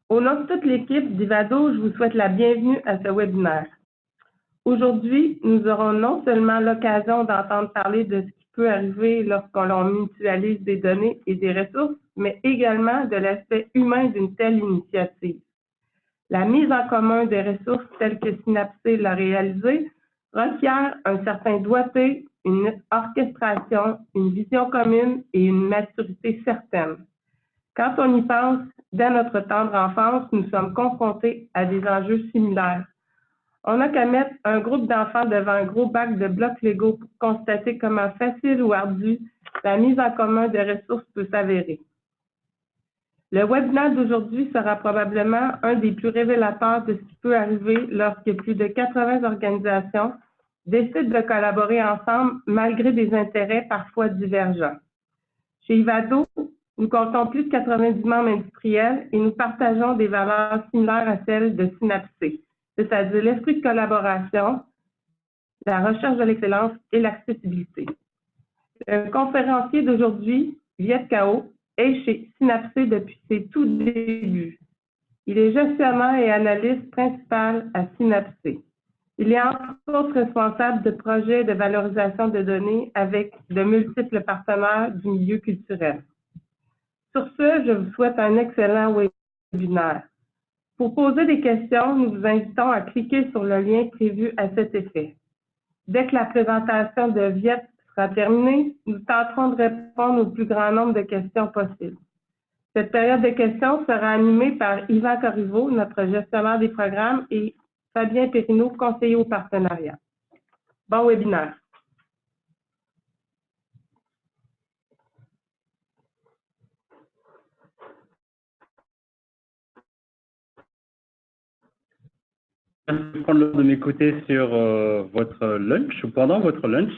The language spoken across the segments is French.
Au nom de toute l'équipe d'Ivado, je vous souhaite la bienvenue à ce webinaire. Aujourd'hui, nous aurons non seulement l'occasion d'entendre parler de ce qui peut arriver lorsqu'on mutualise des données et des ressources, mais également de l'aspect humain d'une telle initiative. La mise en commun des ressources telles que Synapsé l'a réalisé requiert un certain doigté, une orchestration, une vision commune et une maturité certaine. Quand on y pense, dès notre tendre enfance, nous sommes confrontés à des enjeux similaires. On n'a qu'à mettre un groupe d'enfants devant un gros bac de blocs Lego pour constater comment facile ou ardu la mise en commun des ressources peut s'avérer. Le webinaire d'aujourd'hui sera probablement un des plus révélateurs de ce qui peut arriver lorsque plus de 80 organisations décident de collaborer ensemble malgré des intérêts parfois divergents. Chez Ivado, nous comptons plus de 90 membres industriels et nous partageons des valeurs similaires à celles de Synapsé, c'est-à-dire l'esprit de collaboration, la recherche de l'excellence et l'accessibilité. Le conférencier d'aujourd'hui, Viet Kao, est chez Synapsé depuis ses tout débuts. Il est gestionnaire et analyste principal à Synapsé. Il est entre autres responsable de projets de valorisation de données avec de multiples partenaires du milieu culturel. Sur ce, je vous souhaite un excellent webinaire. Pour poser des questions, nous vous invitons à cliquer sur le lien prévu à cet effet. Dès que la présentation de Viet sera terminée, nous tenterons de répondre au plus grand nombre de questions possibles. Cette période de questions sera animée par Yvan Corriveau, notre gestionnaire des programmes, et Fabien Perrineau, conseiller au partenariat. Bon webinaire. Merci de prendre le temps de m'écouter sur votre lunch ou pendant votre lunch.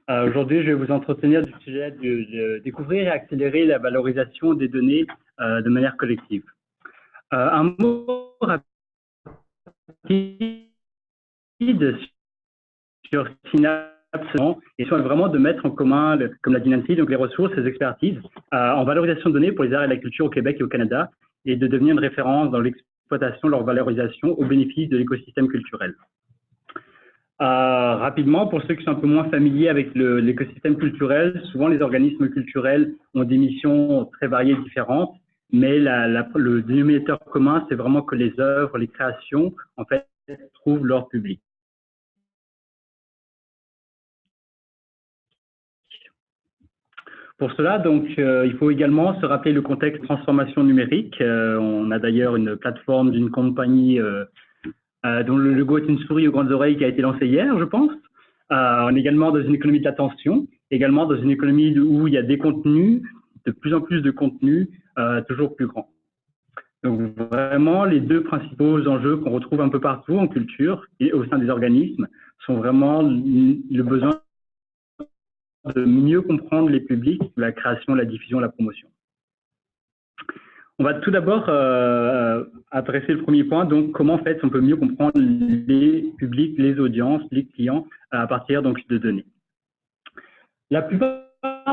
Aujourd'hui, je vais vous entretenir du sujet de découvrir et accélérer la valorisation des données de manière collective. Un mot rapide sur Synapse et soit vraiment de mettre en commun, comme l'a dit Nancy, donc les ressources, les expertises en valorisation de données pour les arts et la culture au Québec et au Canada et de devenir une référence dans l'exploitation, leur valorisation au bénéfice de l'écosystème culturel. Rapidement, pour ceux qui sont un peu moins familiers avec l'écosystème culturel, souvent les organismes culturels ont des missions très variées et différentes, mais le dénominateur commun, c'est vraiment que les œuvres, les créations, en fait, trouvent leur public. Pour cela, donc, il faut également se rappeler le contexte transformation numérique. On a d'ailleurs une plateforme d'une compagnie dont le logo est une souris aux grandes oreilles qui a été lancée hier, je pense. On est également dans une économie de l'attention, également dans une économie où il y a des contenus, de plus en plus de contenus, toujours plus grands. Donc vraiment, les deux principaux enjeux qu'on retrouve un peu partout en culture et au sein des organismes sont vraiment le besoin de mieux comprendre les publics, la création, la diffusion, la promotion. On va tout d'abord adresser le premier point, donc comment en fait on peut mieux comprendre les publics, les audiences, les clients à partir donc de données. La plupart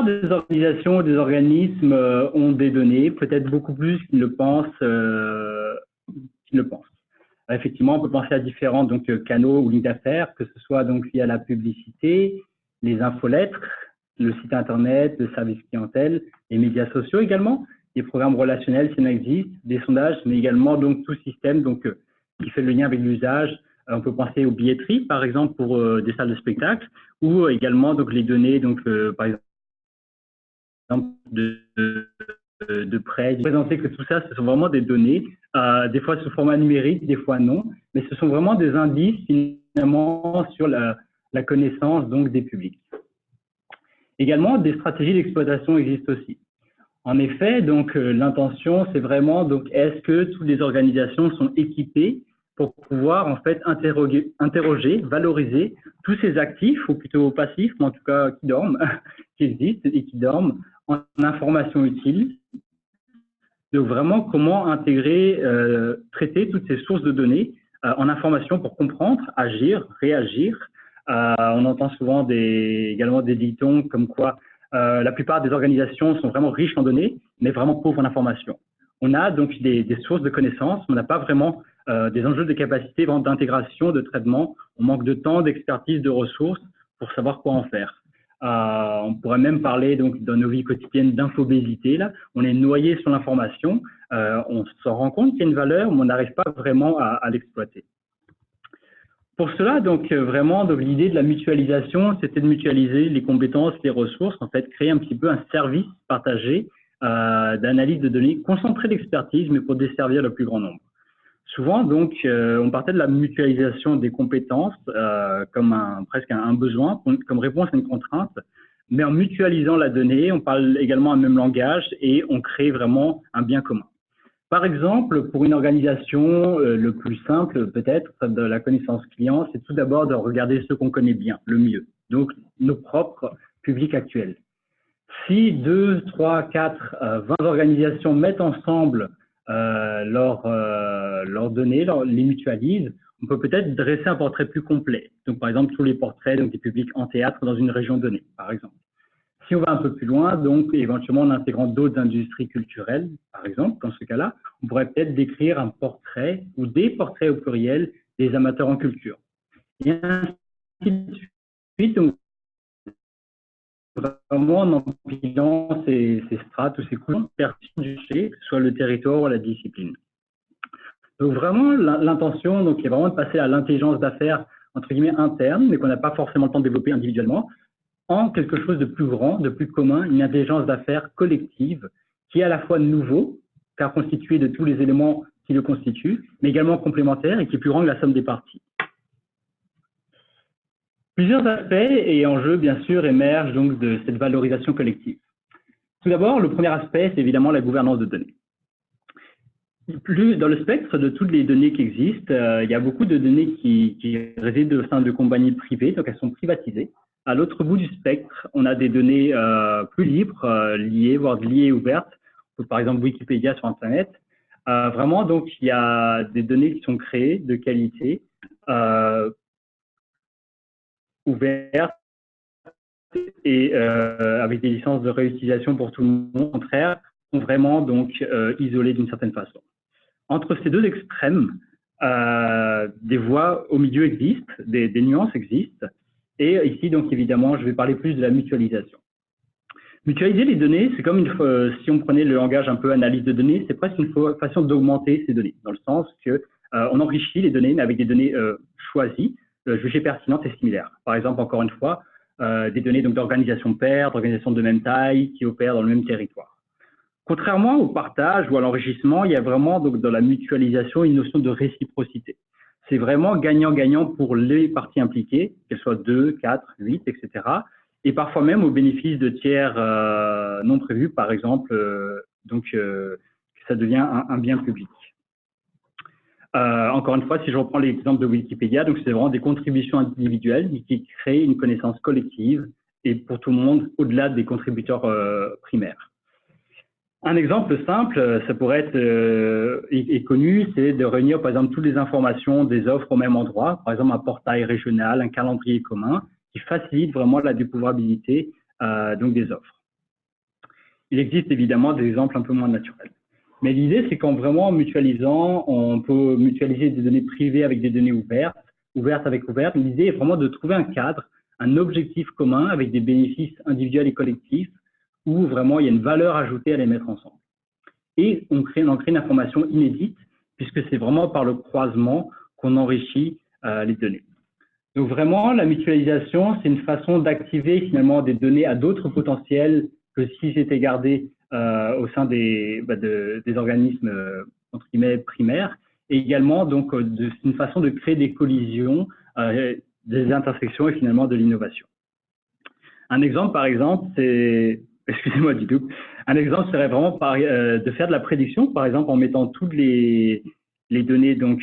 des organisations, des organismes ont des données, peut-être beaucoup plus qu'ils ne le pensent. Effectivement, on peut penser à différents donc canaux ou lignes d'affaires, que ce soit donc via la publicité, les infolettres, le site internet, le service clientèle, les médias sociaux également, des programmes relationnels s'il en existe, des sondages, mais également donc tout système donc qui fait le lien avec l'usage. On peut penser aux billetteries, par exemple pour des salles de spectacle, ou également donc les données donc par exemple de prêt. Présenter que tout ça, ce sont vraiment des données, des fois sous format numérique, des fois non, mais ce sont vraiment des indices finalement sur la connaissance donc des publics. Également, des stratégies d'exploitation existent aussi. En effet, donc l'intention, c'est vraiment donc est-ce que toutes les organisations sont équipées pour pouvoir en fait interroger, valoriser tous ces actifs ou plutôt passifs, mais en tout cas qui dorment, qui existent et qui dorment en information utile. Donc vraiment comment intégrer, traiter toutes ces sources de données en information pour comprendre, agir, réagir. On entend souvent également des dictons comme quoi la plupart des organisations sont vraiment riches en données, mais vraiment pauvres en information. On a donc des sources de connaissances, on n'a pas vraiment des enjeux de capacité d'intégration, de traitement, on manque de temps, d'expertise, de ressources pour savoir quoi en faire. On pourrait même parler donc dans nos vies quotidiennes d'infobésité. Là, on est noyé sur l'information, on se rend compte qu'il y a une valeur, mais on n'arrive pas vraiment à l'exploiter. Pour cela, donc vraiment, l'idée de la mutualisation, c'était de mutualiser les compétences, les ressources, en fait, créer un petit peu un service partagé d'analyse de données, concentrer l'expertise, mais pour desservir le plus grand nombre. Souvent, donc, on partait de la mutualisation des compétences comme presque un besoin, comme réponse à une contrainte, mais en mutualisant la donnée, on parle également un même langage et on crée vraiment un bien commun. Par exemple, pour une organisation, le plus simple peut-être de la connaissance client, c'est tout d'abord de regarder ce qu'on connaît bien, le mieux, donc nos propres publics actuels. Si 2, 3, 4, 20 organisations mettent ensemble leurs données, les mutualisent, on peut peut-être dresser un portrait plus complet. Donc, par exemple, tous les portraits donc, des publics en théâtre dans une région donnée, par exemple. Si on va un peu plus loin, donc éventuellement en intégrant d'autres industries culturelles, par exemple, dans ce cas-là, on pourrait peut-être décrire un portrait ou des portraits au pluriel des amateurs en culture. Et ainsi de suite, donc, vraiment en empilant ces strates ou ces couches du sujet, que ce soit le territoire ou la discipline. Donc vraiment, l'intention est vraiment de passer à l'intelligence d'affaires entre guillemets interne, mais qu'on n'a pas forcément le temps de développer individuellement, en quelque chose de plus grand, de plus commun, une intelligence d'affaires collective qui est à la fois nouveau, car constitué de tous les éléments qui le constituent, mais également complémentaire et qui est plus grand que la somme des parties. Plusieurs aspects et enjeux, bien sûr, émergent donc de cette valorisation collective. Tout d'abord, le premier aspect, c'est évidemment la gouvernance de données. Dans le spectre de toutes les données qui existent, il y a beaucoup de données qui résident au sein de compagnies privées, donc elles sont privatisées. À l'autre bout du spectre, on a des données plus libres, liées, voire liées et ouvertes, par exemple Wikipédia sur Internet. Vraiment, donc, il y a des données qui sont créées de qualité, ouvertes et avec des licences de réutilisation pour tout le monde, au contraire, sont vraiment donc isolées d'une certaine façon. Entre ces deux extrêmes, des voies au milieu existent, des nuances existent. Et ici, donc évidemment, je vais parler plus de la mutualisation. Mutualiser les données, c'est comme si on prenait le langage un peu analyse de données, c'est presque une façon d'augmenter ces données, dans le sens que on enrichit les données, mais avec des données choisies, jugées pertinentes et similaires. Par exemple, encore une fois, des données d'organisations paires, d'organisations de même taille, qui opèrent dans le même territoire. Contrairement au partage ou à l'enrichissement, il y a vraiment donc dans la mutualisation une notion de réciprocité. C'est vraiment gagnant-gagnant pour les parties impliquées, qu'elles soient 2, 4, 8, etc. Et parfois même au bénéfice de tiers non prévus, par exemple, que ça devient un bien public. Encore une fois, si je reprends l'exemple de Wikipédia, donc c'est vraiment des contributions individuelles qui créent une connaissance collective et pour tout le monde au-delà des contributeurs primaires. Un exemple simple, ça pourrait être et connu, c'est de réunir par exemple toutes les informations des offres au même endroit, par exemple un portail régional, un calendrier commun, qui facilite vraiment la découvrabilité donc des offres. Il existe évidemment des exemples un peu moins naturels. Mais l'idée, c'est qu'en vraiment mutualisant, on peut mutualiser des données privées avec des données ouvertes, ouvertes avec ouvertes. L'idée est vraiment de trouver un cadre, un objectif commun avec des bénéfices individuels et collectifs, où vraiment il y a une valeur ajoutée à les mettre ensemble. Et on en crée une information inédite, puisque c'est vraiment par le croisement qu'on enrichit les données. Donc vraiment, la mutualisation, c'est une façon d'activer finalement des données à d'autres potentiels que si c'était gardé au sein des organismes entre guillemets primaires. Et également, donc, c'est une façon de créer des collisions, des intersections et finalement de l'innovation. Un exemple, par exemple, c'est excusez-moi du tout. Un exemple serait vraiment de faire de la prédiction, par exemple en mettant toutes les données, donc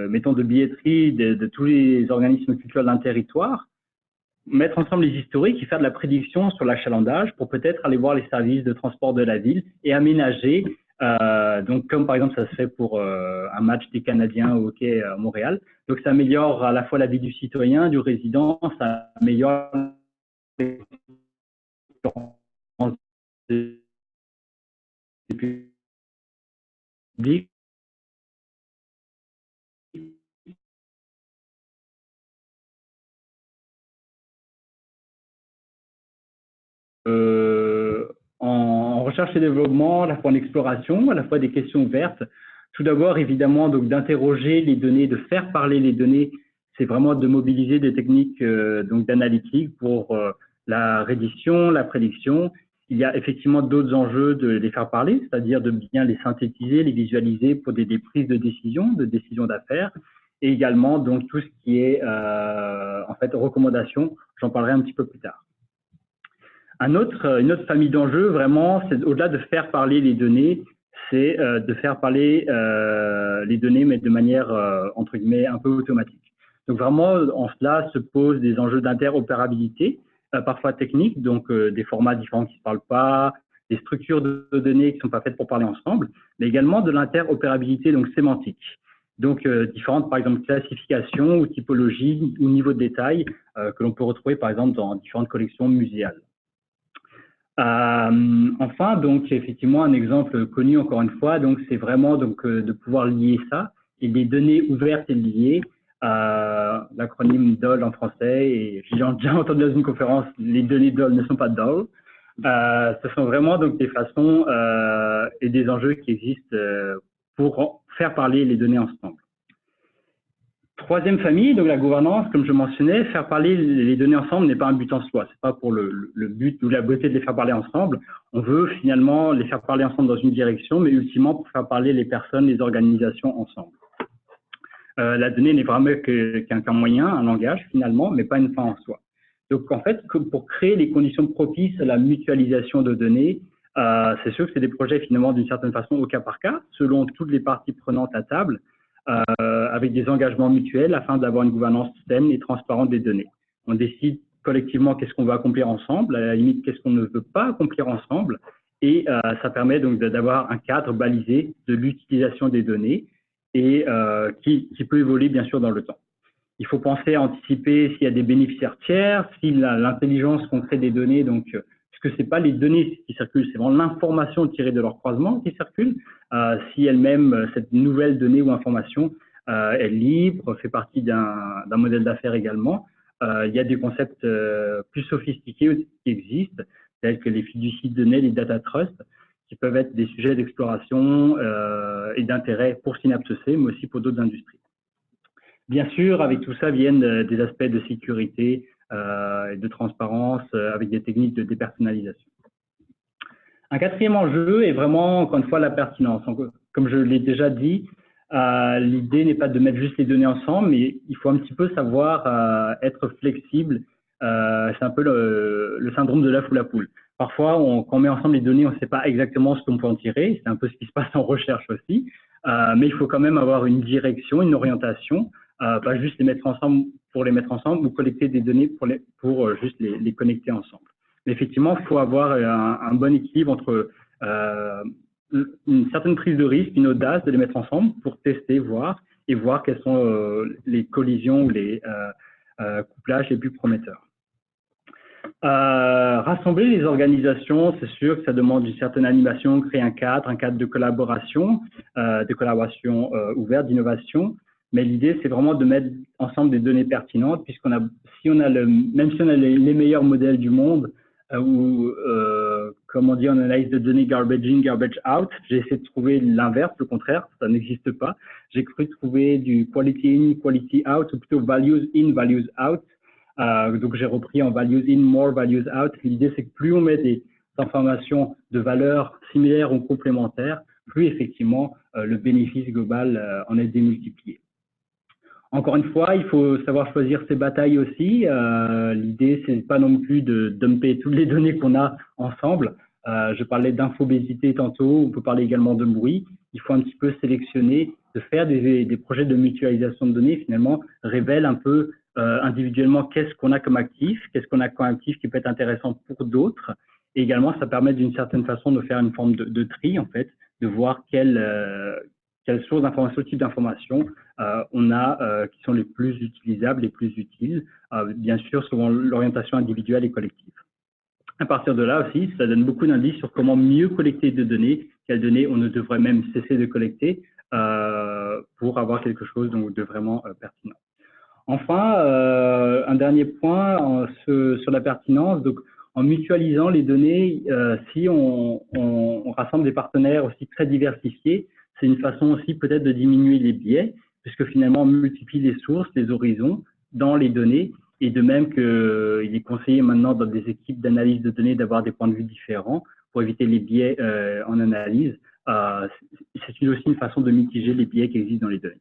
mettons de billetterie de tous les organismes culturels d'un territoire, mettre ensemble les historiques et faire de la prédiction sur l'achalandage pour peut-être aller voir les services de transport de la ville et aménager, donc comme par exemple ça se fait pour un match des Canadiens au hockey à Montréal. Donc ça améliore à la fois la vie du citoyen, du résident, ça améliore public. En recherche et développement, à la fois en exploration, à la fois des questions ouvertes. Tout d'abord, évidemment, donc d'interroger les données, de faire parler les données, c'est vraiment de mobiliser des techniques donc d'analytique pour la reddition, la prédiction. Il y a effectivement d'autres enjeux de les faire parler, c'est-à-dire de bien les synthétiser, les visualiser pour des prises de décision d'affaires, et également donc tout ce qui est en fait recommandations. J'en parlerai un petit peu plus tard. Une autre famille d'enjeux, vraiment, c'est au-delà de faire parler les données, c'est de faire parler les données, mais de manière, entre guillemets, un peu automatique. Donc vraiment, en cela, se posent des enjeux d'interopérabilité, parfois techniques, donc des formats différents qui ne se parlent pas, des structures de données qui ne sont pas faites pour parler ensemble, mais également de l'interopérabilité donc sémantique. Donc différentes, par exemple, classifications ou typologies ou niveaux de détail que l'on peut retrouver, par exemple, dans différentes collections muséales. Enfin, donc effectivement, un exemple connu encore une fois, donc c'est vraiment donc de pouvoir lier ça et les données ouvertes et liées, l'acronyme DOL en français, et j'ai déjà entendu dans une conférence, les données DOL ne sont pas DOL. Ce sont vraiment donc des façons et des enjeux qui existent pour faire parler les données ensemble. Troisième famille, donc la gouvernance, comme je mentionnais, faire parler les données ensemble n'est pas un but en soi. C'est pas pour le but ou la beauté de les faire parler ensemble. On veut finalement les faire parler ensemble dans une direction, mais ultimement pour faire parler les personnes, les organisations ensemble. La donnée n'est vraiment qu'un moyen, un langage finalement, mais pas une fin en soi. Donc en fait, pour créer les conditions propices à la mutualisation de données, c'est sûr que c'est des projets finalement d'une certaine façon au cas par cas, selon toutes les parties prenantes à table, avec des engagements mutuels afin d'avoir une gouvernance saine et transparente des données. On décide collectivement qu'est-ce qu'on veut accomplir ensemble, à la limite qu'est-ce qu'on ne veut pas accomplir ensemble, et ça permet donc d'avoir un cadre balisé de l'utilisation des données et qui peut évoluer bien sûr dans le temps. Il faut penser à anticiper s'il y a des bénéficiaires tiers, si l'intelligence qu'on crée des données, donc puisque ce n'est pas les données qui circulent, c'est vraiment l'information tirée de leur croisement qui circule, si elle-même, cette nouvelle donnée ou information est libre, fait partie d'un modèle d'affaires également. Il y a des concepts plus sophistiqués qui existent, tels que les fiducies de données, les data trusts, qui peuvent être des sujets d'exploration et d'intérêt pour Synapse C, mais aussi pour d'autres industries. Bien sûr, avec tout ça viennent des aspects de sécurité et de transparence avec des techniques de dépersonnalisation. Un quatrième enjeu est vraiment, encore une fois, la pertinence. Comme je l'ai déjà dit, l'idée n'est pas de mettre juste les données ensemble, mais il faut un petit peu savoir être flexible. C'est un peu le syndrome de l'œuf ou la poule. Parfois, quand on met ensemble les données, on ne sait pas exactement ce qu'on peut en tirer. C'est un peu ce qui se passe en recherche aussi. Mais il faut quand même avoir une direction, une orientation, pas juste les mettre ensemble pour les mettre ensemble ou collecter des données pour juste les connecter ensemble. Mais effectivement, il faut avoir un bon équilibre entre une certaine prise de risque, une audace de les mettre ensemble pour tester, voir quelles sont les collisions ou les couplages les plus prometteurs. Rassembler les organisations, c'est sûr que ça demande une certaine animation, créer un cadre de collaboration ouverte, d'innovation. Mais l'idée, c'est vraiment de mettre ensemble des données pertinentes, puisqu'on a, même si on a les meilleurs modèles du monde, comme on dit en analyse de données, garbage in, garbage out, j'ai essayé de trouver l'inverse, le contraire, ça n'existe pas. J'ai cru trouver du quality in, quality out, ou plutôt values in, values out. Donc j'ai repris en values in, more values out. L'idée, c'est que plus on met des informations de valeur similaires ou complémentaires, plus effectivement le bénéfice global en est démultiplié. Encore une fois, il faut savoir choisir ses batailles aussi. L'idée, c'est pas non plus de dumper toutes les données qu'on a ensemble. Je parlais d'infobésité tantôt, on peut parler également de bruit. Il faut un petit peu sélectionner, de faire des projets de mutualisation de données, finalement, révèlent un peu individuellement qu'est-ce qu'on a comme actif, qu'est-ce qu'on a comme actif qui peut être intéressant pour d'autres. Et également, ça permet d'une certaine façon de faire une forme de tri, en fait, de voir quelles sources d'informations, types d'informations on a qui sont les plus utilisables, les plus utiles, bien sûr, selon l'orientation individuelle et collective. À partir de là aussi, ça donne beaucoup d'indices sur comment mieux collecter des données, quelles données on ne devrait même cesser de collecter pour avoir quelque chose donc, de vraiment pertinent. Enfin, un dernier point sur la pertinence, donc en mutualisant les données, si on rassemble des partenaires aussi très diversifiés, c'est une façon aussi peut-être de diminuer les biais, puisque finalement on multiplie les sources, les horizons dans les données, et de même qu'il est conseillé maintenant dans des équipes d'analyse de données d'avoir des points de vue différents pour éviter les biais en analyse. C'est aussi une façon de mitiger les biais qui existent dans les données.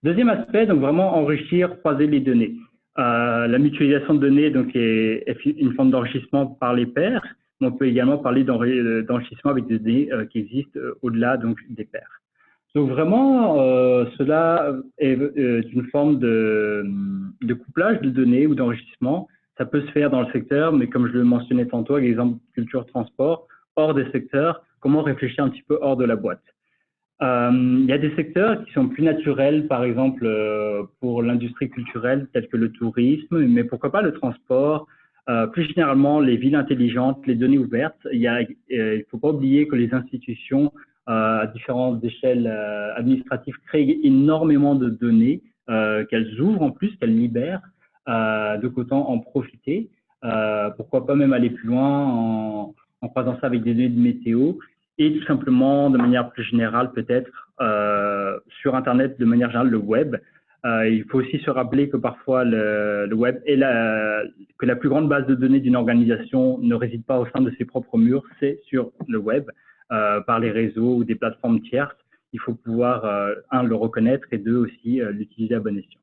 Deuxième aspect, donc vraiment enrichir, croiser les données. La mutualisation de données donc, est une forme d'enrichissement par les pairs, mais on peut également parler d'enrichissement avec des données qui existent au-delà donc, des pairs. Donc vraiment, cela est une forme de couplage de données ou d'enrichissement. Ça peut se faire dans le secteur, mais comme je le mentionnais tantôt, avec l'exemple culture-transport, hors des secteurs, comment réfléchir un petit peu hors de la boîte. Il y a des secteurs qui sont plus naturels, par exemple pour l'industrie culturelle, tels que le tourisme, mais pourquoi pas le transport, plus généralement les villes intelligentes, les données ouvertes. Il ne faut pas oublier que les institutions à différentes échelles administratives créent énormément de données qu'elles ouvrent en plus, qu'elles libèrent, donc autant en profiter. Pourquoi pas même aller plus loin en croisant ça avec des données de météo. Et tout simplement, de manière plus générale, peut-être, sur Internet, de manière générale, le web. Il faut aussi se rappeler que parfois, le web est que la plus grande base de données d'une organisation ne réside pas au sein de ses propres murs, c'est sur le web, par les réseaux ou des plateformes tierces. Il faut pouvoir, un, le reconnaître et deux, aussi, l'utiliser à bon escient.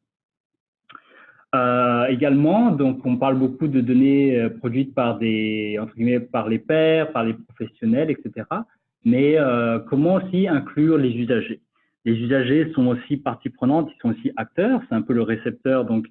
Également, donc, on parle beaucoup de données produites par entre guillemets, par les pairs, par les professionnels, etc. Mais comment aussi inclure les usagers? Les usagers sont aussi partie prenante, ils sont aussi acteurs. C'est un peu le récepteur donc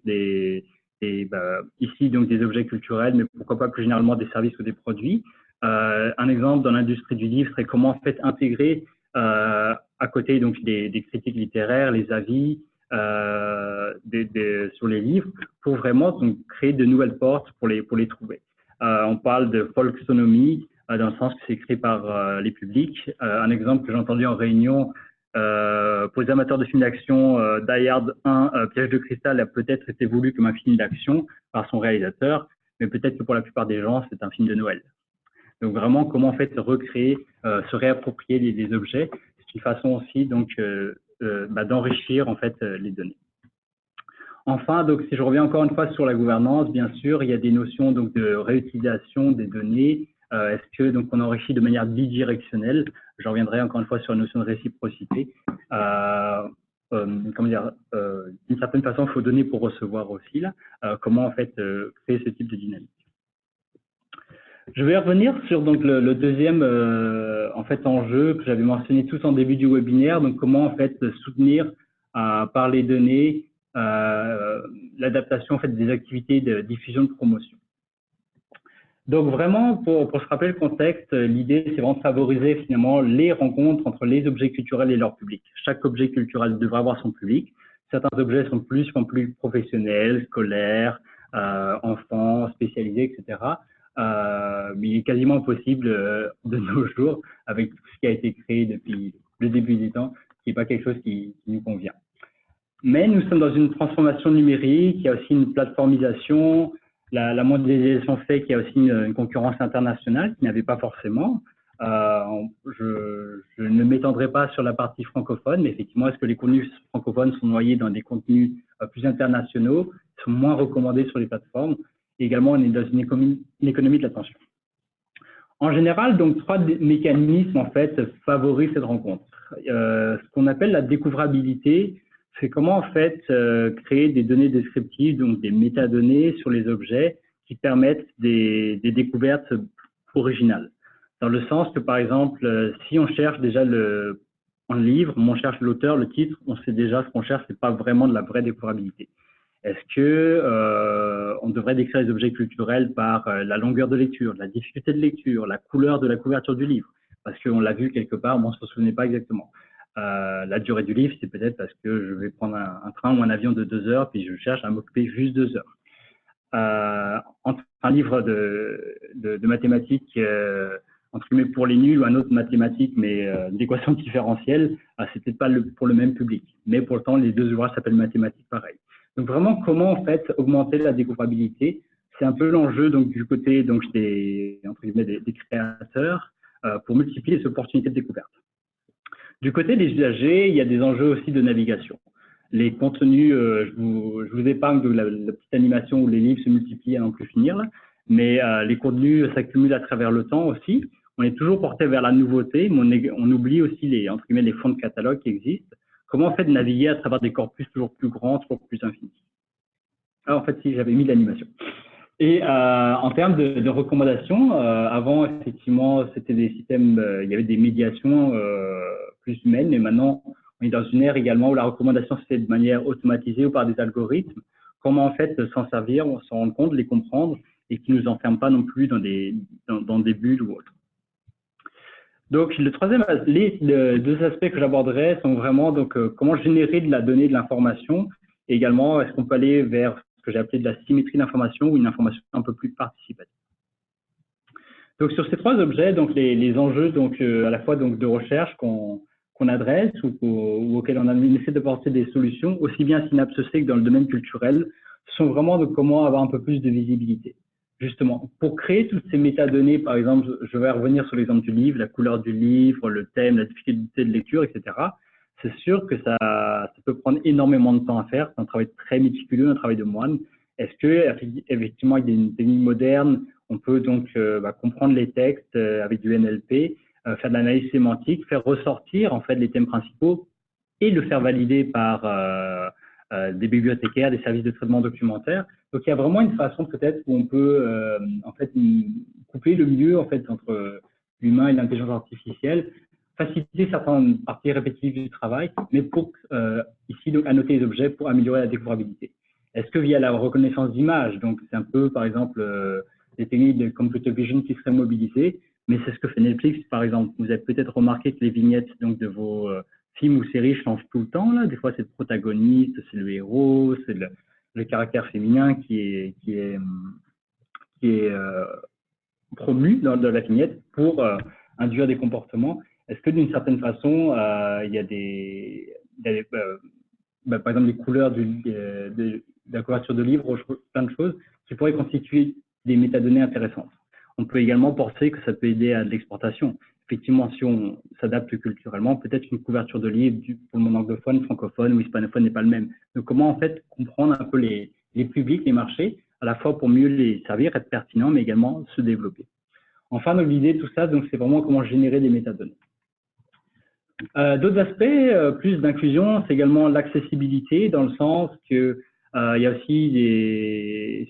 ici donc des objets culturels, mais pourquoi pas plus généralement des services ou des produits. Un exemple dans l'industrie du livre serait comment en fait intégrer à côté donc des critiques littéraires, les avis sur les livres pour vraiment donc, créer de nouvelles portes pour les trouver. On parle de folksonomie dans le sens que c'est créé par les publics. Un exemple que j'ai entendu en réunion pour les amateurs de films d'action, Die Hard 1, Piège de cristal a peut-être été voulu comme un film d'action par son réalisateur, mais peut-être que pour la plupart des gens, c'est un film de Noël. Donc vraiment, comment en fait recréer, se réapproprier les objets, c'est une façon aussi donc d'enrichir en fait les données. Enfin, donc si je reviens encore une fois sur la gouvernance, bien sûr, il y a des notions donc de réutilisation des données. Est-ce que donc on enrichit de manière bidirectionnelle? Je reviendrai encore une fois sur la notion de réciprocité. Comment dire, d'une certaine façon, il faut donner pour recevoir aussi là. Comment en fait créer ce type de dynamique? Je vais revenir sur donc le deuxième en fait enjeu que j'avais mentionné tout en début du webinaire. Donc comment en fait soutenir par les données l'adaptation en fait des activités de diffusion de promotion. Donc vraiment pour se rappeler le contexte, l'idée c'est vraiment de favoriser finalement les rencontres entre les objets culturels et leur public. Chaque objet culturel devrait avoir son public. Certains objets sont plus professionnels, scolaires, enfants, spécialisés, etc. Mais il est quasiment impossible de nos jours, avec tout ce qui a été créé depuis le début des temps, qui n'est pas quelque chose qui nous convient. Mais nous sommes dans une transformation numérique, il y a aussi une plateformisation, la mondialisation fait qu'il y a aussi une concurrence internationale qui n'y avait pas forcément. Je ne m'étendrai pas sur la partie francophone, mais effectivement, est-ce que les contenus francophones sont noyés dans des contenus plus internationaux, sont moins recommandés sur les plateformes? Et également, on est dans une économie de l'attention. En général, donc, trois mécanismes en fait favorisent cette rencontre. Ce qu'on appelle la découvrabilité, c'est comment en fait créer des données descriptives, donc des métadonnées sur les objets qui permettent des découvertes originales. Dans le sens que par exemple, si on cherche déjà un livre, on cherche l'auteur, le titre, on sait déjà ce qu'on cherche, c'est pas vraiment de la vraie découvrabilité. Est-ce que on devrait décrire les objets culturels par la longueur de lecture, la difficulté de lecture, la couleur de la couverture du livre? Parce qu'on l'a vu quelque part, mais on ne se souvenait pas exactement. La durée du livre, c'est peut-être parce que je vais prendre un train ou un avion de 2 heures, puis je cherche à m'occuper juste 2 heures. En tout un livre de mathématiques entre guillemets pour les nuls ou un autre mathématiques mais d'équations différentielles, c'est peut-être pas pour le même public, mais pourtant les deux ouvrages s'appellent mathématiques pareil. Donc vraiment comment en fait augmenter la découvrabilité, c'est un peu l'enjeu donc du côté donc entre guillemets des créateurs pour multiplier les opportunités de découverte. Du côté des usagers, il y a des enjeux aussi de navigation. Les contenus, je vous épargne de la petite animation où les livres se multiplient à n'en plus finir, là, mais les contenus s'accumulent à travers le temps aussi. On est toujours porté vers la nouveauté, mais on oublie aussi entre guillemets, les fonds de catalogue qui existent. Comment en fait naviguer à travers des corpus toujours plus grands, toujours plus infinis. Alors, en fait, si j'avais mis l'animation. Et en termes de recommandations, avant, effectivement, c'était des systèmes, il y avait des médiations plus humaines, mais maintenant, on est dans une ère également où la recommandation se fait de manière automatisée ou par des algorithmes. Comment, en fait, s'en servir, on s'en rend compte, les comprendre, et qui ne nous enferment pas non plus dans des bulles ou autres. Donc, les deux aspects que j'aborderai sont vraiment donc, comment générer de la donnée, de l'information, et également, est-ce qu'on peut aller vers ce que j'ai appelé de la symétrie d'information ou une information un peu plus participative. Donc, sur ces trois objets, donc les enjeux donc, à la fois donc, de recherche qu'on adresse ou auxquels on essaie d'apporter des solutions, aussi bien à Synapse C que dans le domaine culturel, sont vraiment de comment avoir un peu plus de visibilité. Justement, pour créer toutes ces métadonnées, par exemple, je vais revenir sur l'exemple du livre, la couleur du livre, le thème, la difficulté de lecture, etc. C'est sûr que ça peut prendre énormément de temps à faire. C'est un travail très méticuleux, un travail de moine. Est-ce que, effectivement, avec des techniques modernes, on peut donc comprendre les textes avec du NLP, faire de l'analyse sémantique, faire ressortir en fait les thèmes principaux et le faire valider par des bibliothécaires, des services de traitement documentaire. Donc il y a vraiment une façon peut-être où on peut en fait couper le mieux en fait entre l'humain et l'intelligence artificielle, faciliter certaines parties répétitives du travail, mais pour ici donc annoter les objets pour améliorer la découvrabilité. Est-ce que via la reconnaissance d'images, donc c'est un peu par exemple des techniques de computer vision qui seraient mobilisées, mais c'est ce que fait Netflix par exemple. Vous avez peut-être remarqué que les vignettes donc de vos films ou séries changent tout le temps là. Des fois c'est le protagoniste, c'est le héros, c'est le caractère féminin qui est promu dans la vignette pour induire des comportements. Est-ce que d'une certaine façon il y a par exemple les couleurs de la couverture de livre, plein de choses qui pourraient constituer des métadonnées intéressantes. On peut également penser que ça peut aider à de l'exportation. Effectivement, si on s'adapte culturellement, peut-être une couverture de livre pour le monde anglophone, francophone ou hispanophone n'est pas le même. Donc, comment en fait comprendre un peu les publics, les marchés, à la fois pour mieux les servir, être pertinents, mais également se développer. Enfin, l'idée de tout ça, donc c'est vraiment comment générer des métadonnées. D'autres aspects, plus d'inclusion, c'est également l'accessibilité, dans le sens que il y a aussi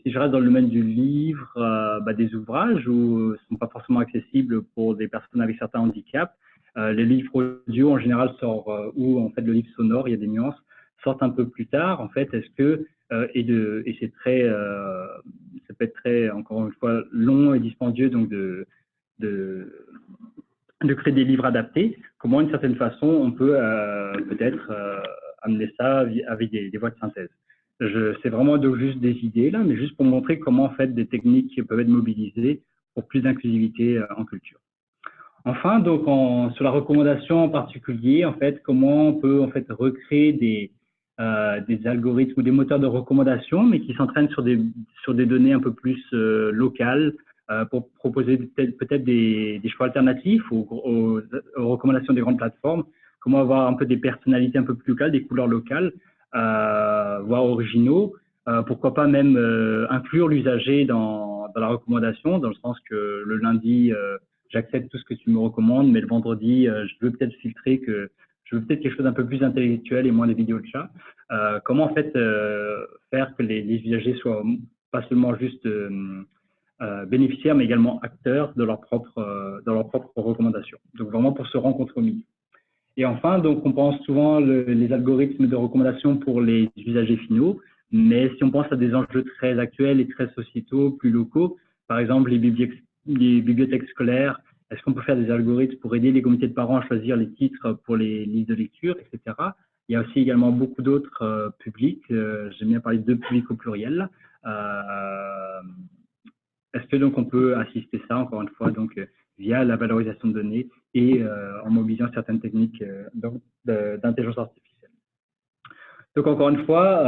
si je reste dans le domaine du livre, des ouvrages où ne sont pas forcément accessibles pour des personnes avec certains handicaps. Les livres audio en général sortent, ou en fait le livre sonore, il y a des nuances, sortent un peu plus tard. En fait, est-ce que et c'est très, ça peut être très, encore une fois, long et dispendieux donc de créer des livres adaptés. Comment, d'une certaine façon, on peut peut-être amener ça avec des voies de synthèse. C'est vraiment juste des idées là, mais juste pour montrer comment en fait des techniques peuvent être mobilisées pour plus d'inclusivité en culture. Enfin, donc sur la recommandation en particulier, en fait, comment on peut en fait recréer des algorithmes ou des moteurs de recommandation, mais qui s'entraînent sur des données un peu plus locales, pour proposer peut-être des choix alternatifs aux recommandations des grandes plateformes. Comment avoir un peu des personnalités un peu plus locales, des couleurs locales, voire originaux. Pourquoi pas même inclure l'usager dans la recommandation, dans le sens que le lundi, j'accepte tout ce que tu me recommandes, mais le vendredi, je veux peut-être filtrer je veux peut-être quelque chose d'un peu plus intellectuel et moins des vidéos de chat. Comment en fait faire que les usagers soient pas seulement juste bénéficiaires, mais également acteurs de leurs propres recommandations. Donc vraiment pour se rencontrer au milieu. Et enfin, donc on pense souvent les algorithmes de recommandation pour les usagers finaux, mais si on pense à des enjeux très actuels et très sociétaux, plus locaux, par exemple les bibliothèques scolaires, est-ce qu'on peut faire des algorithmes pour aider les comités de parents à choisir les titres pour les livres de lecture, etc. Il y a aussi également beaucoup d'autres publics, j'aime bien parler de publics au pluriel, est-ce que donc on peut assister ça, encore une fois, donc via la valorisation de données et en mobilisant certaines techniques d'intelligence artificielle. Donc encore une fois,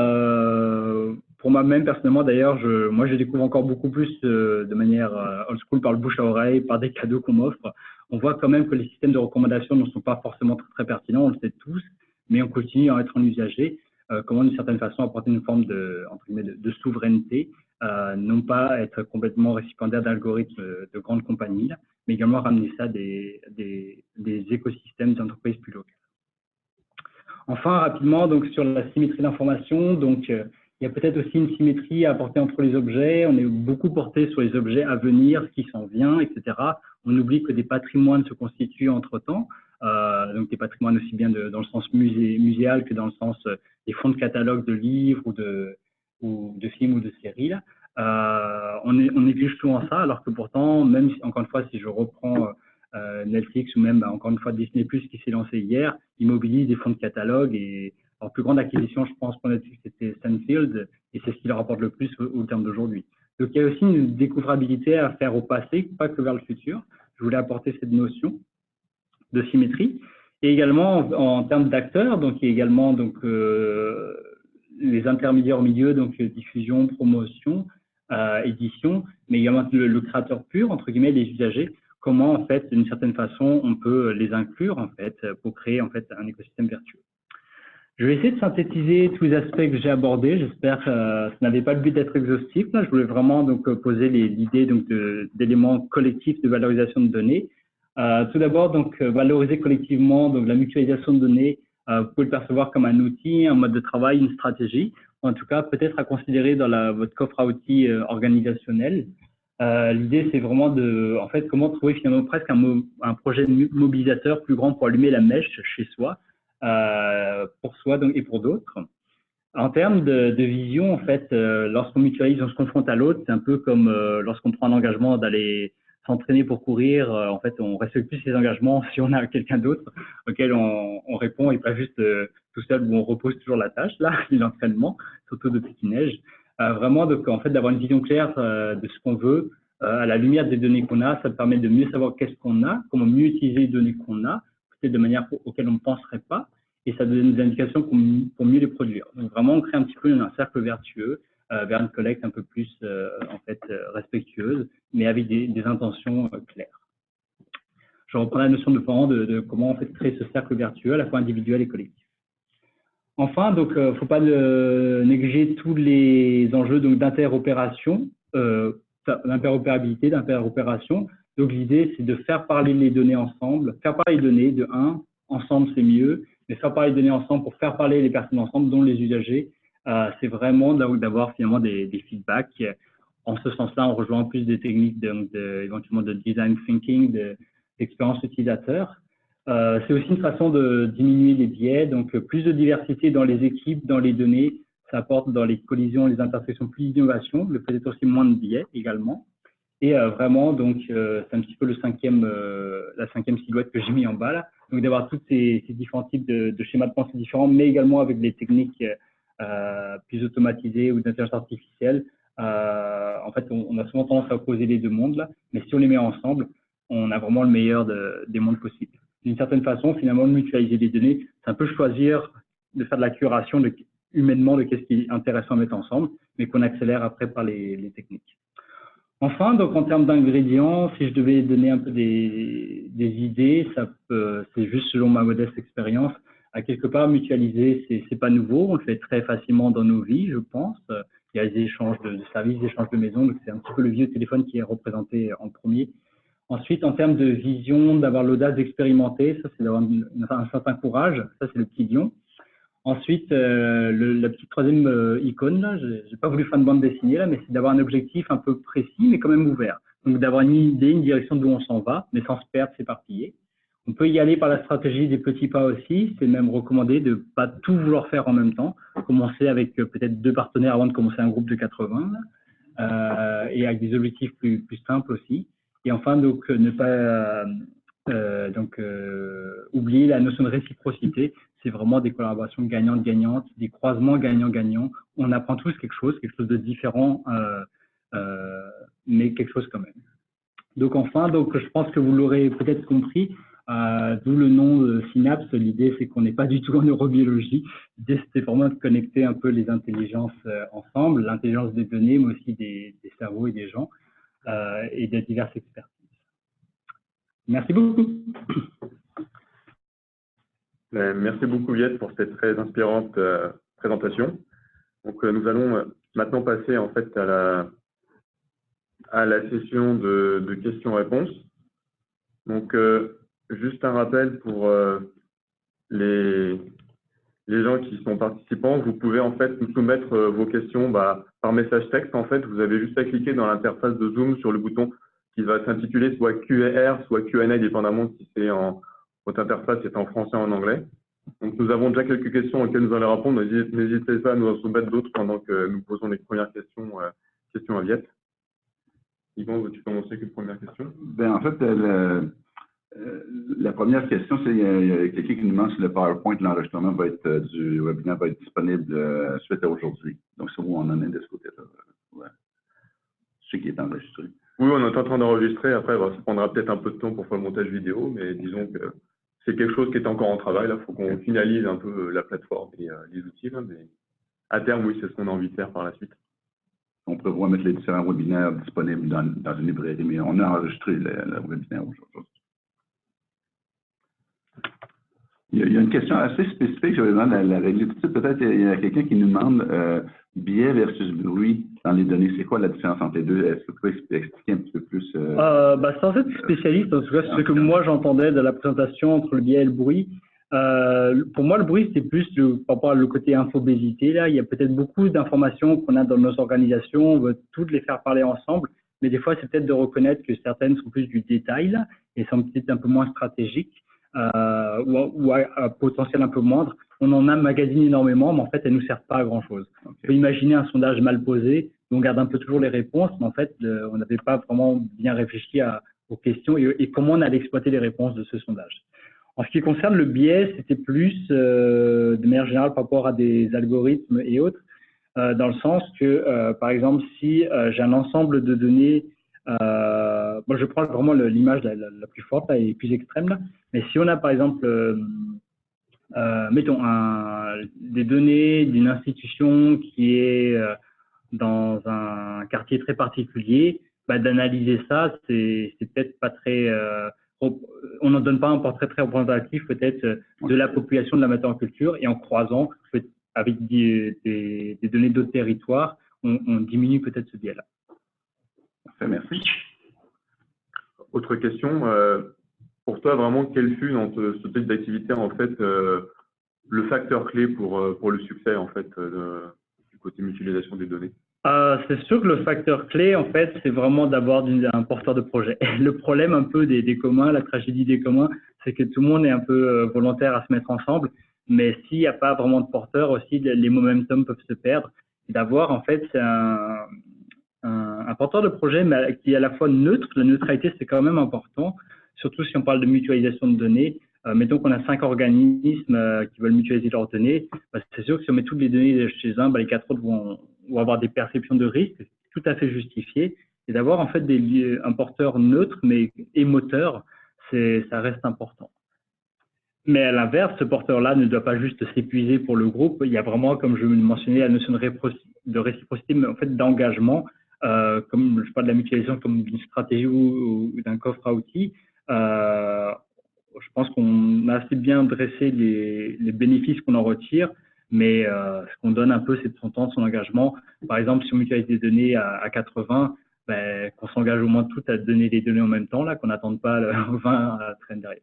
pour moi-même personnellement d'ailleurs, moi je découvre encore beaucoup plus de manière old school par le bouche à oreille, par des cadeaux qu'on m'offre. On voit quand même que les systèmes de recommandation ne sont pas forcément très pertinents, on le sait tous, mais on continue à être en usager. Comment d'une certaine façon apporter une forme entre guillemets, de souveraineté, non pas être complètement récipiendaire d'algorithmes de grandes compagnies, là, mais également ramener ça des écosystèmes d'entreprises plus locales. Enfin, rapidement, donc sur la symétrie d'information, donc il y a peut-être aussi une symétrie à apporter entre les objets. On est beaucoup porté sur les objets à venir, ce qui s'en vient, etc. On oublie que des patrimoines se constituent entre-temps, donc des patrimoines aussi bien dans le sens muséal que dans le sens des fonds de catalogue de livres ou de films ou de séries. Là. On néglige souvent ça, alors que pourtant, même si, encore une fois, si je reprends Netflix ou même encore une fois Disney+, qui s'est lancé hier, ils mobilisent des fonds de catalogue et leur plus grande acquisition, je pense, pour Netflix, c'était Seinfeld, et c'est ce qui leur apporte le plus au terme d'aujourd'hui. Donc, il y a aussi une découvrabilité à faire au passé, pas que vers le futur. Je voulais apporter cette notion de symétrie. Et également, en termes d'acteurs, donc il y a également donc, les intermédiaires au milieu, donc diffusion, promotion, édition, mais également le créateur pur, entre guillemets, les usagers. Comment, en fait, d'une certaine façon, on peut les inclure, en fait, pour créer, en fait, un écosystème vertueux. Je vais essayer de synthétiser tous les aspects que j'ai abordés. J'espère que ça n'avait pas le but d'être exhaustif. Là, je voulais vraiment donc poser l'idée donc d'éléments collectifs de valorisation de données. Tout d'abord, donc valoriser collectivement donc la mutualisation de données. Vous pouvez le percevoir comme un outil, un mode de travail, une stratégie. En tout cas, peut-être à considérer dans votre coffre à outils organisationnel. L'idée, c'est vraiment en fait, comment trouver finalement presque un projet mobilisateur plus grand pour allumer la mèche chez soi. Pour soi donc, et pour d'autres. En termes de vision, en fait, lorsqu'on mutualise, on se confronte à l'autre. C'est un peu comme lorsqu'on prend un engagement d'aller s'entraîner pour courir. En fait, on respecte plus ses engagements si on a quelqu'un d'autre auquel on répond et pas juste tout seul où on repose toujours la tâche, là, l'entraînement, surtout depuis qu'il neige. Vraiment, donc, en fait, d'avoir une vision claire de ce qu'on veut à la lumière des données qu'on a, ça permet de mieux savoir qu'est-ce qu'on a, comment mieux utiliser les données qu'on a, de manière auquel on ne penserait pas, et ça donne des indications pour mieux les produire. Donc vraiment, on crée un petit peu un cercle vertueux vers une collecte un peu plus en fait respectueuse, mais avec des intentions claires. Je reprends la notion de parent de comment en fait créer ce cercle vertueux à la fois individuel et collectif. Enfin, donc, faut pas négliger tous les enjeux donc d'interopération, d'interopérabilité, d'interopération. Donc, l'idée, c'est de faire parler les données ensemble. Faire parler les données, de un, ensemble, c'est mieux. Mais faire parler les données ensemble pour faire parler les personnes ensemble, dont les usagers, c'est vraiment d'avoir finalement des feedbacks. En ce sens-là, on rejoint plus des techniques éventuellement de design thinking, d'expérience utilisateur. C'est aussi une façon de diminuer les biais. Donc, plus de diversité dans les équipes, dans les données, ça apporte dans les collisions, les intersections plus d'innovation, mais peut-être aussi moins de biais également. Et vraiment, donc, c'est un petit peu la cinquième silhouette que j'ai mis en bas là. Donc, d'avoir tous ces différents types de schémas de pensée différents, mais également avec des techniques plus automatisées ou d'intelligence artificielle. En fait, on a souvent tendance à opposer les deux mondes là, mais si on les met ensemble, on a vraiment le meilleur des mondes possibles. D'une certaine façon, finalement, de mutualiser les données, c'est un peu choisir de faire de la curation humainement de qu'est-ce qui est intéressant à mettre ensemble, mais qu'on accélère après par les techniques. Enfin, donc en termes d'ingrédients, si je devais donner un peu des idées, c'est juste selon ma modeste expérience. À quelque part, mutualiser, c'est pas nouveau, on le fait très facilement dans nos vies, je pense. Il y a des échanges de services, des échanges de maison, donc c'est un petit peu le vieux téléphone qui est représenté en premier. Ensuite, en termes de vision, d'avoir l'audace d'expérimenter, ça c'est d'avoir un certain courage, ça c'est le petit lion. Ensuite, la petite troisième icône, là, j'ai pas voulu faire une bande dessinée, là, mais c'est d'avoir un objectif un peu précis, mais quand même ouvert. Donc, d'avoir une idée, une direction d'où on s'en va, mais sans se perdre, s'éparpiller. On peut y aller par la stratégie des petits pas aussi. C'est même recommandé de pas tout vouloir faire en même temps. Commencer avec peut-être 2 partenaires avant de commencer un groupe de 80, et avec des objectifs plus simples aussi. Et enfin, donc, ne pas oublier la notion de réciprocité. C'est vraiment des collaborations gagnantes-gagnantes, des croisements gagnant-gagnant. On apprend tous quelque chose de différent mais quelque chose quand même. Donc enfin, donc je pense que vous l'aurez peut-être compris, d'où le nom de Synapse. L'idée, c'est qu'on n'est pas du tout en neurobiologie. L'idée, c'était vraiment de connecter un peu les intelligences ensemble, l'intelligence des données, mais aussi des cerveaux et des gens, et de diverses expertises. Merci beaucoup. Merci beaucoup, Viette, pour cette très inspirante présentation. Donc, nous allons maintenant passer en fait à la session de questions-réponses. Donc, juste un rappel pour les gens qui sont participants, vous pouvez en fait nous soumettre vos questions par message texte. En fait, vous avez juste à cliquer dans l'interface de Zoom sur le bouton qui va s'intituler soit Q&R, soit Q&A, dépendamment si c'est votre interface est en français ou en anglais. Donc, nous avons déjà quelques questions auxquelles nous allons répondre. N'hésitez pas à nous en soumettre d'autres pendant que nous posons les premières questions à Viette. Yvon, veux-tu commencer avec une première question? En fait, la première question, c'est il y a quelqu'un qui nous demande si le PowerPoint, l'enregistrement du webinaire va être disponible suite à aujourd'hui. Donc, c'est où on en est de ce côté-là. Ouais. Ce qui est enregistré. Oui, on est en train d'enregistrer. Après, ça prendra peut-être un peu de temps pour faire le montage vidéo, mais disons que c'est quelque chose qui est encore en travail. Il faut qu'on finalise un peu la plateforme et les outils. Là, mais à terme, oui, c'est ce qu'on a envie de faire par la suite. On prévoit mettre les différents webinaires disponibles dans une librairie, mais on a enregistré le webinaire aujourd'hui. Il y a une question assez spécifique, je vais demander la régler tout de suite. Peut-être il y a quelqu'un qui nous demande biais versus bruit dans les données. C'est quoi la différence entre les deux? Est-ce que vous pouvez expliquer un petit peu plus? Sans être spécialiste, en tout cas, c'est ce que moi j'entendais de la présentation entre le biais et le bruit. Pour moi, le bruit, c'est plus par rapport au côté infobésité. Là, il y a peut-être beaucoup d'informations qu'on a dans nos organisations, on veut toutes les faire parler ensemble, mais des fois, c'est peut-être de reconnaître que certaines sont plus du détail là, et sont peut-être un peu moins stratégiques. Ou à potentiel un peu moindre. On en magasine énormément, mais en fait, elles ne nous servent pas à grand-chose. Okay. On peut imaginer un sondage mal posé, on garde un peu toujours les réponses, mais en fait, on n'avait pas vraiment bien réfléchi aux questions et comment on allait exploiter les réponses de ce sondage. En ce qui concerne le biais, c'était plus, de manière générale, par rapport à des algorithmes et autres, dans le sens que, par exemple, si j'ai un ensemble de données, moi je prends vraiment l'image la plus forte là, et plus extrême, là. Mais si on a par exemple, mettons, des données d'une institution qui est dans un quartier très particulier, d'analyser ça, c'est peut-être pas très… on n'en donne pas un portrait très représentatif peut-être de la population de la maths-culture, et en croisant avec des données d'autres territoires, on diminue peut-être ce biais-là. Parfait, merci. Autre question, pour toi, vraiment, quel fut dans ce type d'activité, en fait, le facteur clé pour le succès, en fait, du côté mutualisation des données? C'est sûr que le facteur clé, en fait, c'est vraiment d'avoir un porteur de projet. Le problème un peu des communs, la tragédie des communs, c'est que tout le monde est un peu volontaire à se mettre ensemble, mais s'il n'y a pas vraiment de porteur aussi, les momentum peuvent se perdre. D'avoir, en fait, un porteur de projet, mais qui est à la fois neutre. La neutralité, c'est quand même important, surtout si on parle de mutualisation de données. Mettons qu'on a 5 organismes qui veulent mutualiser leurs données. C'est sûr que si on met toutes les données chez un, les 4 autres vont avoir des perceptions de risque tout à fait justifiées. Et d'avoir en fait un porteur neutre mais émoteur, ça reste important. Mais à l'inverse, ce porteur-là ne doit pas juste s'épuiser pour le groupe. Il y a vraiment, comme je mentionnais, la notion de réciprocité, mais en fait d'engagement, comme je parle de la mutualisation comme d'une stratégie ou d'un coffre à outils. Je pense qu'on a assez bien dressé les bénéfices qu'on en retire, mais ce qu'on donne un peu, c'est de son temps, de son engagement. Par exemple, si on mutualise des données à 80, qu'on s'engage au moins toutes à donner les données en même temps, là, qu'on n'attende pas le 20 à la traîne derrière.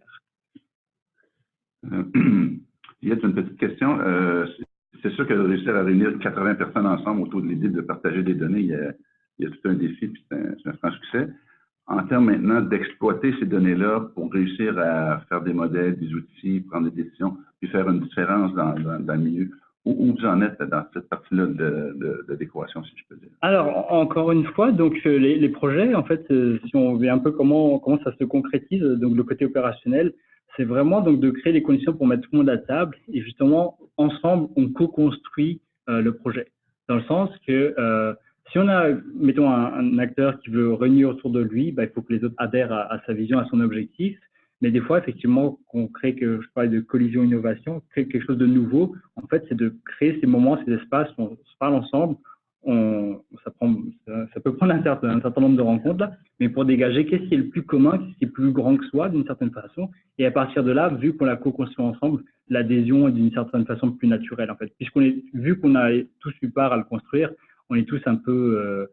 Il y a une petite question. C'est sûr que réussir à réunir 80 personnes ensemble autour de l'idée de partager des données, il y a tout un défi, puis c'est un franc succès. En termes maintenant d'exploiter ces données-là pour réussir à faire des modèles, des outils, prendre des décisions, puis faire une différence dans le milieu, où vous en êtes dans cette partie-là de l'équation, si je peux dire? Alors, encore une fois, donc les projets, en fait, si on vient un peu comment ça se concrétise, donc le côté opérationnel, c'est vraiment donc de créer les conditions pour mettre tout le monde à table et justement, ensemble, on co-construit le projet. Dans le sens que Si on a, mettons, un acteur qui veut réunir autour de lui, il faut que les autres adhèrent à sa vision, à son objectif. Mais des fois, effectivement, qu'on crée, que je parlais de collision innovation, créer quelque chose de nouveau, en fait, c'est de créer ces moments, ces espaces où on se parle ensemble. Ça peut prendre un certain nombre de rencontres, là, mais pour dégager qu'est-ce qui est le plus commun, qu'est-ce qui est plus grand que soi, d'une certaine façon. Et à partir de là, vu qu'on l'a co-construit ensemble, l'adhésion est d'une certaine façon plus naturelle, en fait. Vu qu'on a tous eu part à le construire, on est tous un peu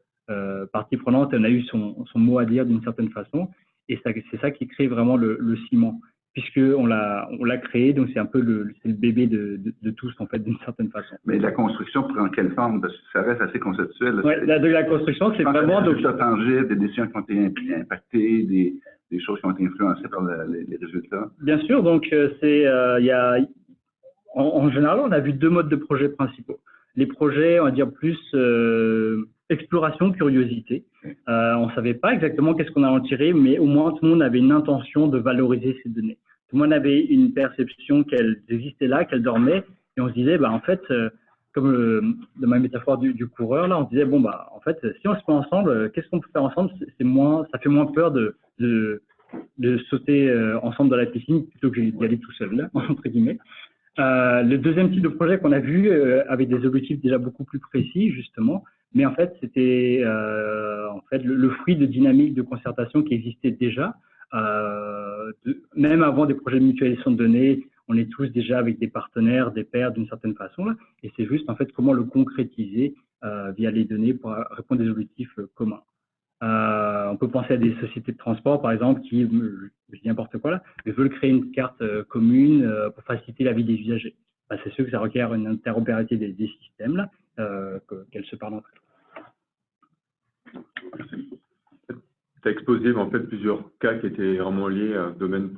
partie prenante et on a eu son mot à dire d'une certaine façon. Et c'est ça qui crée vraiment le ciment, puisqu'on l'a créé, donc c'est un peu le bébé de tous, en fait, d'une certaine façon. Mais la construction prend quelle forme? Parce que ça reste assez conceptuel. Oui, la construction, c'est vraiment… Des résultats tangibles, des décisions qui ont été impactées, des choses qui ont été influencées par les résultats. Bien sûr, donc en général, on a vu deux modes de projets principaux. Les projets, on va dire, plus exploration, curiosité. On ne savait pas exactement qu'est-ce qu'on allait en tirer, mais au moins tout le monde avait une intention de valoriser ces données. Tout le monde avait une perception qu'elles existaient là, qu'elles dormaient, et on se disait, en fait, comme de ma métaphore du coureur, là, on se disait, en fait, si on se met ensemble, qu'est-ce qu'on peut faire ensemble? Ça fait moins peur de sauter ensemble dans la piscine plutôt que d'y aller tout seul, là, entre guillemets. Le deuxième type de projet qu'on a vu avec des objectifs déjà beaucoup plus précis, justement, mais en fait, c'était le fruit de dynamiques de concertation qui existaient déjà. Même avant des projets de mutualisation de données, on est tous déjà avec des partenaires, des pairs d'une certaine façon, là, et c'est juste en fait comment le concrétiser via les données pour répondre à des objectifs communs. On peut penser à des sociétés de transport, par exemple, qui, je dis n'importe quoi là, mais veulent créer une carte commune pour faciliter la vie des usagers. C'est sûr que ça requiert une interopérabilité des systèmes, là, qu'elles se parlent entre elles. Tu as exposé en fait plusieurs cas qui étaient vraiment liés à un domaine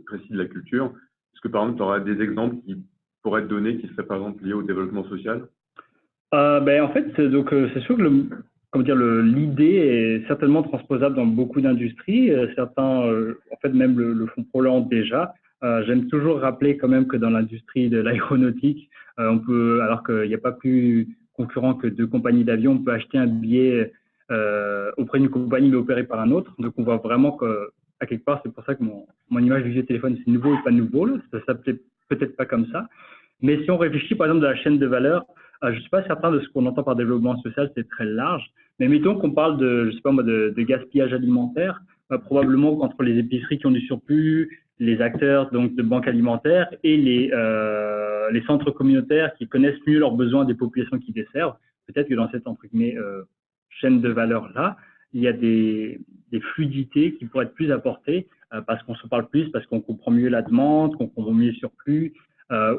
précis de la culture. Est-ce que par exemple, tu auras des exemples qui pourraient être donnés qui seraient par exemple liés au développement social? En fait, c'est sûr que l'idée est certainement transposable dans beaucoup d'industries. Certains, en fait, même le font probablement déjà. J'aime toujours rappeler quand même que dans l'industrie de l'aéronautique, alors qu'il n'y a pas plus concurrent que deux compagnies d'avions, on peut acheter un billet auprès d'une compagnie mais opéré par un autre. Donc, on voit vraiment qu'à quelque part, c'est pour ça que mon image du vieux téléphone, c'est nouveau et pas nouveau. Là. Ça s'appelait peut-être pas comme ça. Mais si on réfléchit, par exemple, de la chaîne de valeur, je ne suis pas certain de ce qu'on entend par développement social, c'est très large. Mais mettons qu'on parle de gaspillage alimentaire, probablement qu'entre les épiceries qui ont du surplus, les acteurs donc de banques alimentaires et les centres communautaires qui connaissent mieux leurs besoins des populations qu'ils desservent, peut-être que dans cette entre guillemets chaîne de valeur là, il y a des fluidités qui pourraient être plus apportées parce qu'on se parle plus, parce qu'on comprend mieux la demande, qu'on comprend mieux le surplus,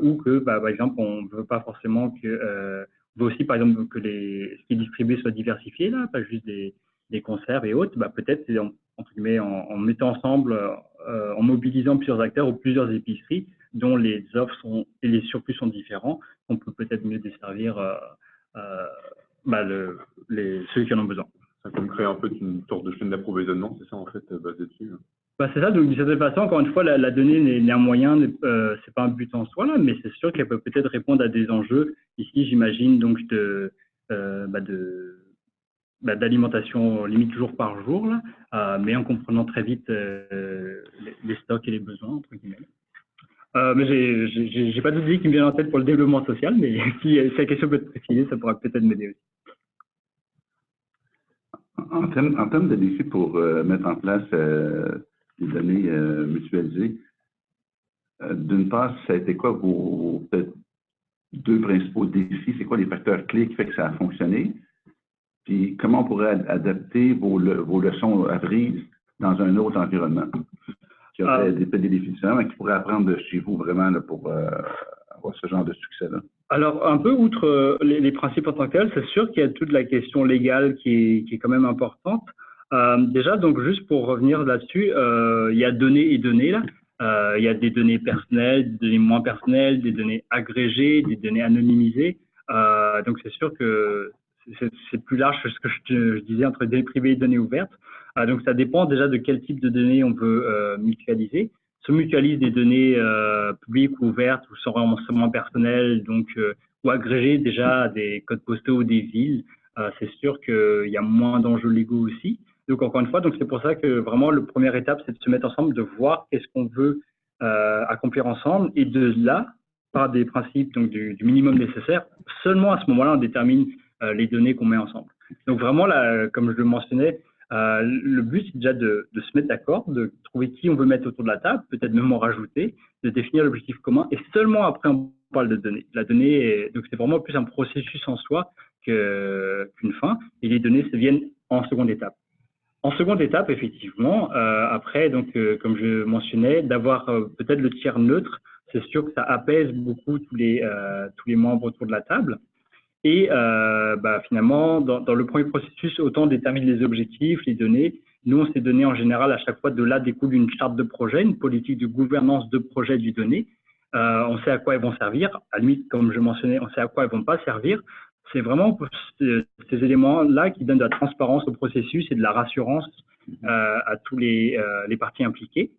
ou que par exemple on ne veut pas forcément que on veut aussi par exemple que ce qui est distribué soit diversifié là, pas juste des conserves et autres. Peut-être entre guillemets en mettant ensemble, en mobilisant plusieurs acteurs ou plusieurs épiceries dont les offres et les surplus sont différents, on peut peut-être mieux desservir ceux qui en ont besoin. Ça peut créer un peu une sorte de chaîne d'approvisionnement, c'est ça en fait, basé dessus. C'est ça, donc d'une certaine façon, encore une fois, la donnée n'est un moyen, c'est pas un but en soi, là, mais c'est sûr qu'elle peut peut-être répondre à des enjeux, ici j'imagine, donc d'alimentation limite jour par jour, là, mais en comprenant très vite les stocks et les besoins, entre guillemets. Mais j'ai pas d'idée qui me vient en tête pour le développement social, mais si la question peut être précisée, ça pourra peut-être m'aider aussi. En termes de défis pour mettre en place les données mutualisées, d'une part, ça a été quoi vos peut-être deux principaux défis? C'est quoi les facteurs clés qui font que ça a fonctionné? Puis comment on pourrait adapter vos leçons apprises dans un autre environnement? Qui aurait des défis différents, mais qui pourraient apprendre de chez vous vraiment là, pour avoir ce genre de succès-là? Alors, un peu outre les principes en tant que tels, c'est sûr qu'il y a toute la question légale qui est quand même importante. Déjà, donc juste pour revenir là-dessus, il y a données et données là. Il y a des données personnelles, des données moins personnelles, des données agrégées, des données anonymisées. Donc c'est sûr que c'est plus large que ce que je disais entre données privées et données ouvertes. Donc ça dépend déjà de quel type de données on veut mutualiser. Se mutualise des données publiques ou ouvertes ou sans renseignements personnels, donc ou agrégées déjà des codes postaux ou des villes. c'est sûr qu'il y a moins d'enjeux légaux aussi. Donc, encore une fois, donc c'est pour ça que vraiment, la première étape, c'est de se mettre ensemble, de voir qu'est-ce qu'on veut accomplir ensemble. Et de là, par des principes donc, du minimum nécessaire, seulement à ce moment-là, on détermine les données qu'on met ensemble. Donc, vraiment, là, comme je le mentionnais, le but, c'est déjà de se mettre d'accord, de trouver qui on veut mettre autour de la table, peut-être même en rajouter, de définir l'objectif commun. Et seulement après, on parle de données. La donnée, donc c'est vraiment plus un processus en soi qu'une fin. Et les données se viennent en seconde étape. En seconde étape, effectivement, après, donc, comme je mentionnais, d'avoir peut-être le tiers neutre, c'est sûr que ça apaise beaucoup tous les membres autour de la table. Et finalement, dans le premier processus, autant déterminer les objectifs, les données. Nous, on s'est donné en général à chaque fois, de là découle une charte de projet, une politique de gouvernance de projet du donné. On sait à quoi elles vont servir. À la limite, comme je mentionnais, on sait à quoi elles ne vont pas servir. C'est vraiment ces éléments-là qui donnent de la transparence au processus et de la rassurance à tous les parties impliquées.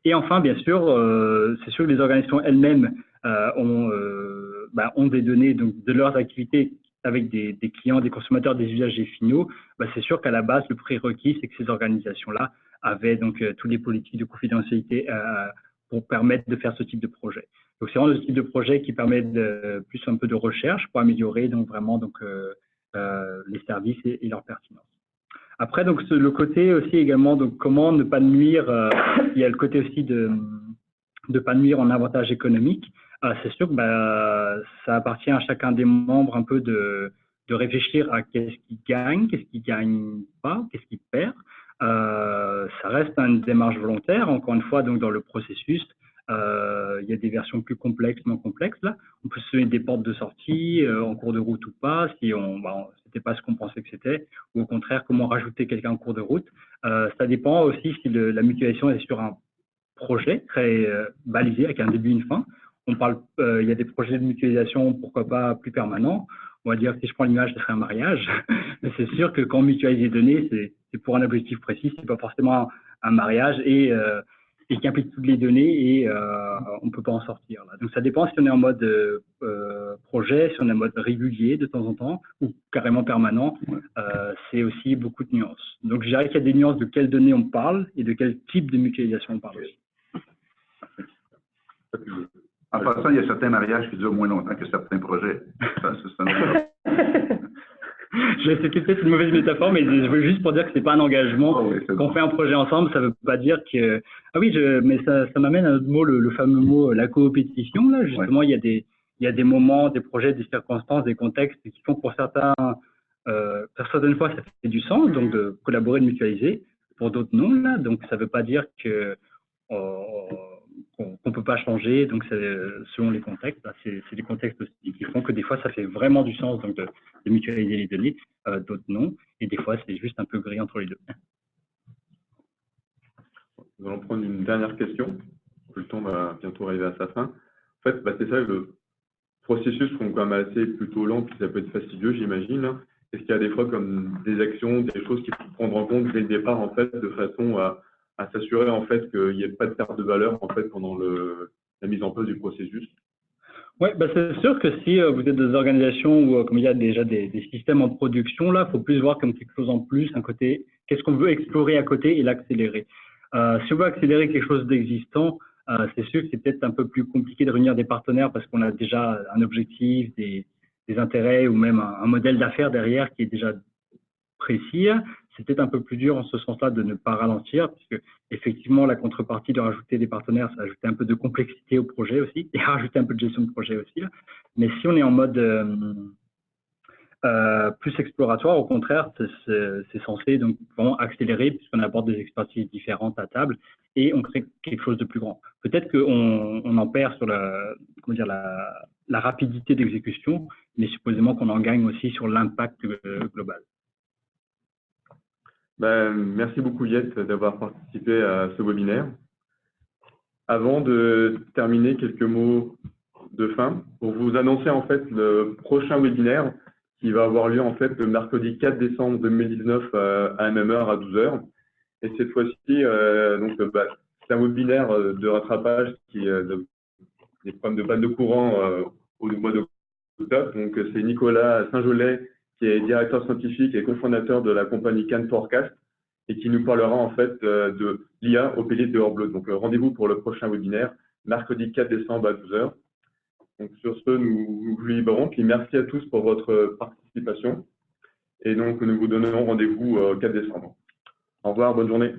Et enfin, bien sûr, c'est sûr que les organisations elles-mêmes ont des données donc, de leurs activités avec des clients, des consommateurs, des usagers finaux. C'est sûr qu'à la base, le prérequis, c'est que ces organisations-là avaient donc toutes les politiques de confidentialité pour permettre de faire ce type de projet. Donc, c'est vraiment le type de projet qui permet plus un peu de recherche pour améliorer donc vraiment donc les services et leur pertinence. Après, donc le côté aussi également, donc comment ne pas nuire. Il y a le côté aussi de pas nuire en avantage économique. C'est sûr que ça appartient à chacun des membres un peu de réfléchir à qu'est-ce qu'il gagne, qu'est-ce qu'il gagne pas, qu'est-ce qu'il perd. Ça reste une démarche volontaire. Encore une fois, donc dans le processus, il y a des versions plus complexes, moins complexes. Là, on peut se donner des portes de sortie en cours de route ou pas, si c'était pas ce qu'on pensait que c'était, ou au contraire, comment rajouter quelqu'un en cours de route. Ça dépend aussi si la mutualisation est sur un projet très balisé avec un début et une fin. On parle, il y a des projets de mutualisation, pourquoi pas plus permanents. On va dire que si je prends l'image, ce serait un mariage. Mais c'est sûr que quand on mutualise les données, c'est pour un objectif précis, c'est pas forcément un mariage et qui implique toutes les données et on peut pas en sortir. Là. Donc ça dépend si on est en mode projet, si on est en mode régulier de temps en temps ou carrément permanent. C'est aussi beaucoup de nuances. Donc je dirais qu'il y a des nuances de quelles données on parle et de quel type de mutualisation on parle aussi. En passant, il y a certains mariages qui durent moins longtemps que certains projets. C'était peut-être une mauvaise métaphore, mais je veux juste pour dire que c'est pas un engagement. Quand on fait un projet ensemble, ça veut pas dire que… Ah oui, mais ça m'amène à un autre mot, le fameux mot, la coopétition. Là, justement, il y a des moments, des projets, des circonstances, des contextes qui font pour certaines fois, ça fait du sens, donc de collaborer, de mutualiser. Pour d'autres, non. Là, donc, ça veut pas dire que… qu'on ne peut pas changer, donc selon les contextes, c'est les contextes aussi qui font que des fois ça fait vraiment du sens donc de mutualiser les données, d'autres non, et des fois c'est juste un peu gris entre les deux. Nous allons prendre une dernière question, le temps va bientôt arriver à sa fin. En fait, c'est ça, le processus sont quand même assez plutôt lent, puis ça peut être fastidieux, j'imagine. Est-ce qu'il y a des fois comme des actions, des choses qu'il faut prendre en compte dès le départ, en fait, de façon à s'assurer en fait qu'il n'y ait pas de perte de valeur en fait pendant la mise en place du processus? Oui, c'est sûr que si vous êtes des organisations où comme il y a déjà des systèmes en production, là, il faut plus voir comme quelque chose en plus, un côté, qu'est-ce qu'on veut explorer à côté et l'accélérer. Si on veut accélérer quelque chose d'existant, c'est sûr que c'est peut-être un peu plus compliqué de réunir des partenaires parce qu'on a déjà un objectif, des intérêts ou même un modèle d'affaires derrière qui est déjà précis. C'est peut-être un peu plus dur en ce sens-là de ne pas ralentir, puisque effectivement la contrepartie de rajouter des partenaires, ça ajoute un peu de complexité au projet aussi, et rajouter un peu de gestion de projet aussi. Là. Mais si on est en mode plus exploratoire, au contraire, c'est censé donc vraiment accélérer, puisqu'on apporte des expertises différentes à table, et on crée quelque chose de plus grand. Peut-être qu'on en perd sur la rapidité d'exécution, mais supposément qu'on en gagne aussi sur l'impact global. Merci beaucoup Yet d'avoir participé à ce webinaire. Avant de terminer, quelques mots de fin pour vous annoncer en fait le prochain webinaire qui va avoir lieu en fait le mercredi 4 décembre 2019 à même heure à 12 h. Et cette fois-ci, c'est un webinaire de rattrapage qui des problèmes de panne de courant au mois d'octobre. Donc c'est Nicolas Saint-Jolet qui est directeur scientifique et cofondateur de la compagnie Can Forecast et qui nous parlera en fait de l'IA au pilier de Horblot. Donc rendez-vous pour le prochain webinaire, mercredi 4 décembre à 12 h. Donc sur ce, nous vous libérons. Puis merci à tous pour votre participation. Et donc nous vous donnerons rendez-vous 4 décembre. Au revoir, bonne journée.